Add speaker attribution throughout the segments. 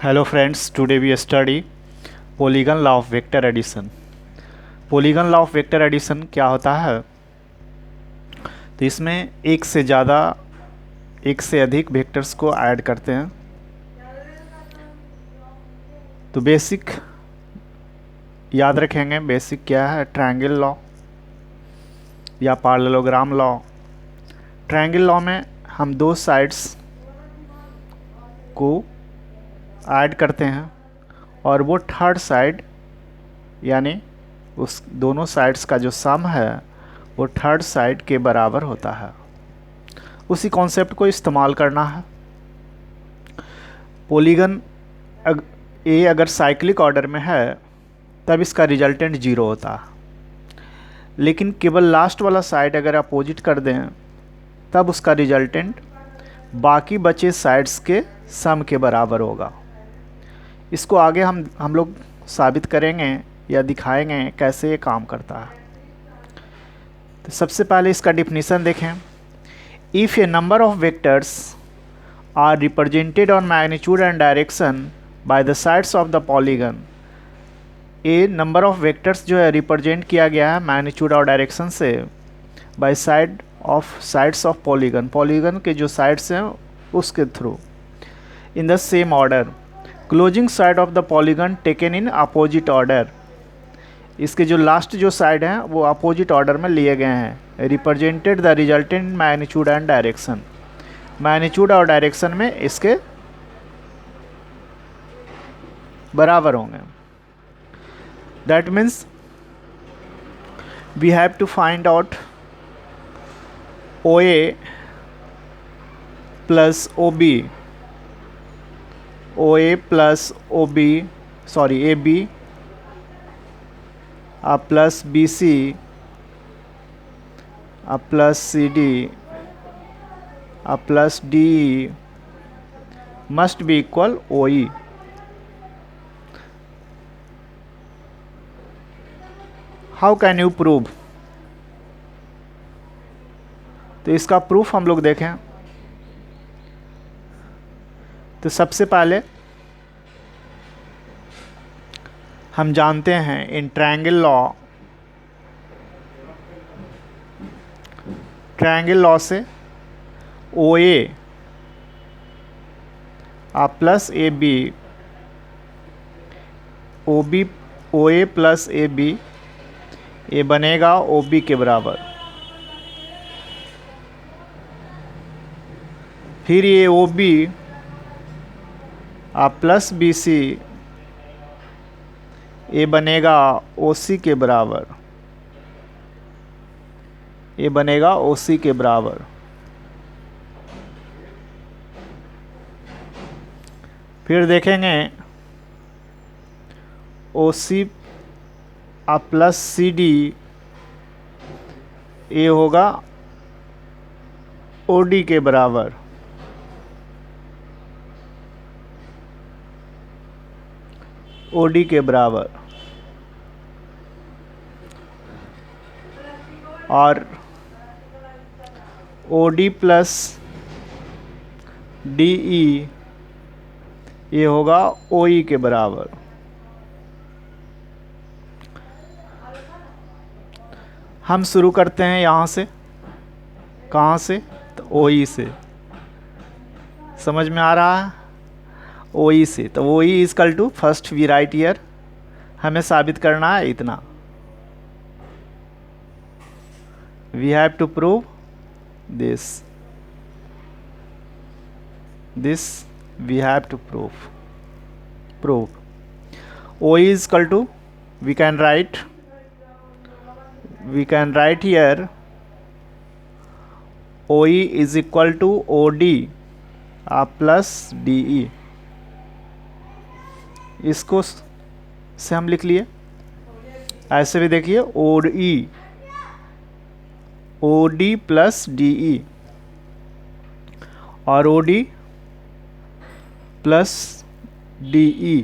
Speaker 1: Hello friends, today we study polygon law of vector addition. polygon law of vector addition क्या होता है? तो इसमें एक से अधिक वेक्टर्स को ऐड करते हैं। तो बेसिक याद रखेंगे, बेसिक क्या है? ट्रायंगल लॉ या पैरेललोग्राम लॉ। ट्रायंगल लॉ में हम दो साइड्स को ऐड करते हैं और वो थर्ड साइड यानी उस दोनों साइड्स का जो सम है वो थर्ड साइड के बराबर होता है। उसी कॉन्सेप्ट को इस्तेमाल करना है। पॉलीगन ए अगर साइक्लिक ऑर्डर में है तब इसका रिजल्टेंट 0 होता है, लेकिन केवल लास्ट वाला साइड अगर अपोजिट कर दें तब उसका रिजल्टेंट बाकी बचे साइड्स के सम के बराबर होगा। इसको आगे हम लोग साबित करेंगे या दिखाएंगे कैसे ये काम करता है। तो सबसे पहले इसका डिफिनीशन देखें। If a number of vectors are represented on magnitude and direction by the sides of the polygon, a number of vectors जो है रिप्रेजेंट किया गया है मैग्नीट्यूड और डायरेक्शन से by sides of polygon, polygon के जो साइड्स हैं उसके through, in the same order, closing side of the polygon taken in opposite order. इसके जो लास्ट जो साइड हैं वो अपोजिट ऑर्डर में लिए गए हैं। Represented the resultant magnitude and direction, magnitude और डायरेक्शन में इसके बराबर होंगे। That means we have to find out OA plus OB, OA plus AB plus BC plus CD plus DE must be equal OE। How can you prove? तो इसका proof हम लोग देखें तो सबसे पहले हम जानते हैं इन ट्रायंगल लॉ से OA plus AB, OA plus AB ये बनेगा OB के बराबर। फिर ये OB प्लस BC ये बनेगा OC के बराबर, ये बनेगा OC के बराबर। फिर देखेंगे OC प्लस CD ये होगा OD के बराबर। OD के बराबर और OD प्लस DE ये होगा OE के बराबर। हम शुरू करते हैं यहाँ से, कहाँ से? तो OE से। समझ में आ रहा है? OE से। तो OE is equal to first we write here, हमें साबित करना है इतना। We have to prove this we have to prove OE is equal to we can write here OE is equal to OD plus DE। इसको से हम लिख लिए, ऐसे भी देखिए OD प्लस DE और OD प्लस DE।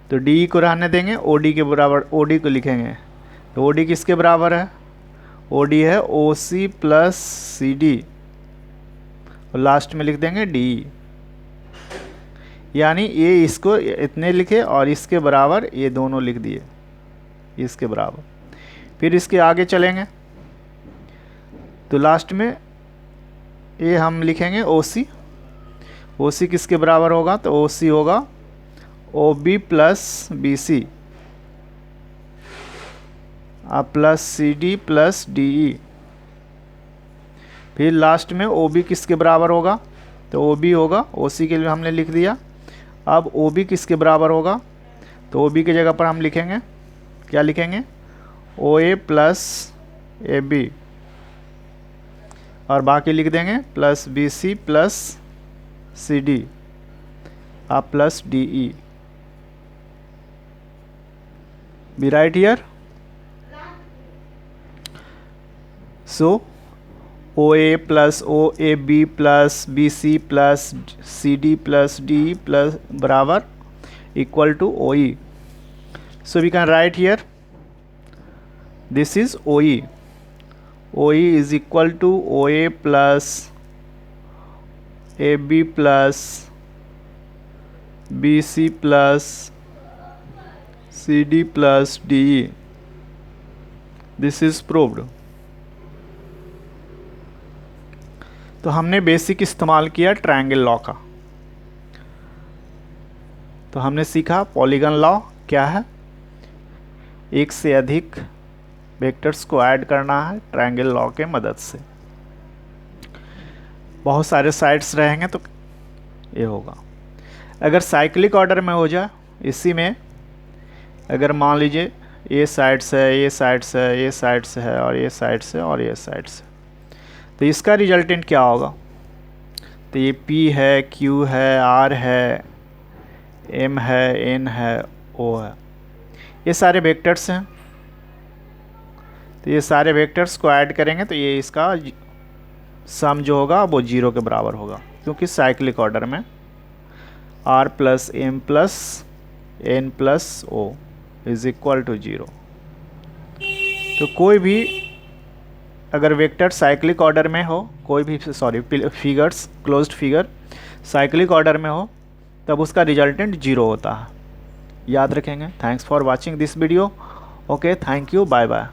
Speaker 1: तो DE को रहने देंगे, OD के बराबर OD को लिखेंगे। तो OD किसके बराबर है? OD है OC प्लस CD और लास्ट में लिख देंगे DE। यानी ये इसको इतने लिखे और इसके बराबर ये दोनों लिख दिए, इसके बराबर। फिर इसके आगे चलेंगे तो लास्ट में ये हम लिखेंगे OC। OC किसके बराबर होगा, तो OC होगा OB plus BC plus CD plus DE। फिर लास्ट में OB किसके बराबर होगा, तो OB होगा, OC के लिए हमने लिख दिया। अब OB किसके बराबर होगा, तो OB की जगह पर हम लिखेंगे, क्या लिखेंगे, OA प्लस AB और बाकी लिख देंगे plus BC plus CD plus DE। Be right here. So OA plus OAB plus BC plus CD plus DE plus बराबर equal to OE। So we can write here, this is OE. OE is equal to OA plus AB plus BC plus CD plus DE. This is proved. तो हमने basic इस्तेमाल किया triangle law का। तो हमने सीखा polygon law क्या है, एक से अधिक वेक्टर्स को ऐड करना है ट्रायंगल लॉ के मदद से। बहुत सारे साइड्स रहेंगे तो ये होगा। अगर साइक्लिक ऑर्डर में हो जाए, इसी में अगर मान लीजिए ये साइड से है, ये साइड से है, ये साइड से है और ये साइड से और ये साइड से, तो इसका रिजल्टेंट क्या होगा, तो ये P है, Q है, R है, M है, N है, O है, ये सारे वेक्टर्स हैं। तो ये सारे वेक्टर्स को ऐड करेंगे तो ये इसका सम जो होगा वो 0 के बराबर होगा, क्योंकि साइक्लिक ऑर्डर में R plus M plus N plus O is equal to 0। तो कोई भी अगर वेक्टर साइक्लिक ऑर्डर में हो, कोई भी figures closed figure cyclic order में हो, तब उसका रिजल्टेंट 0 होता है। याद रखेंगे। Thanks for watching this video. Okay, thank you, bye bye.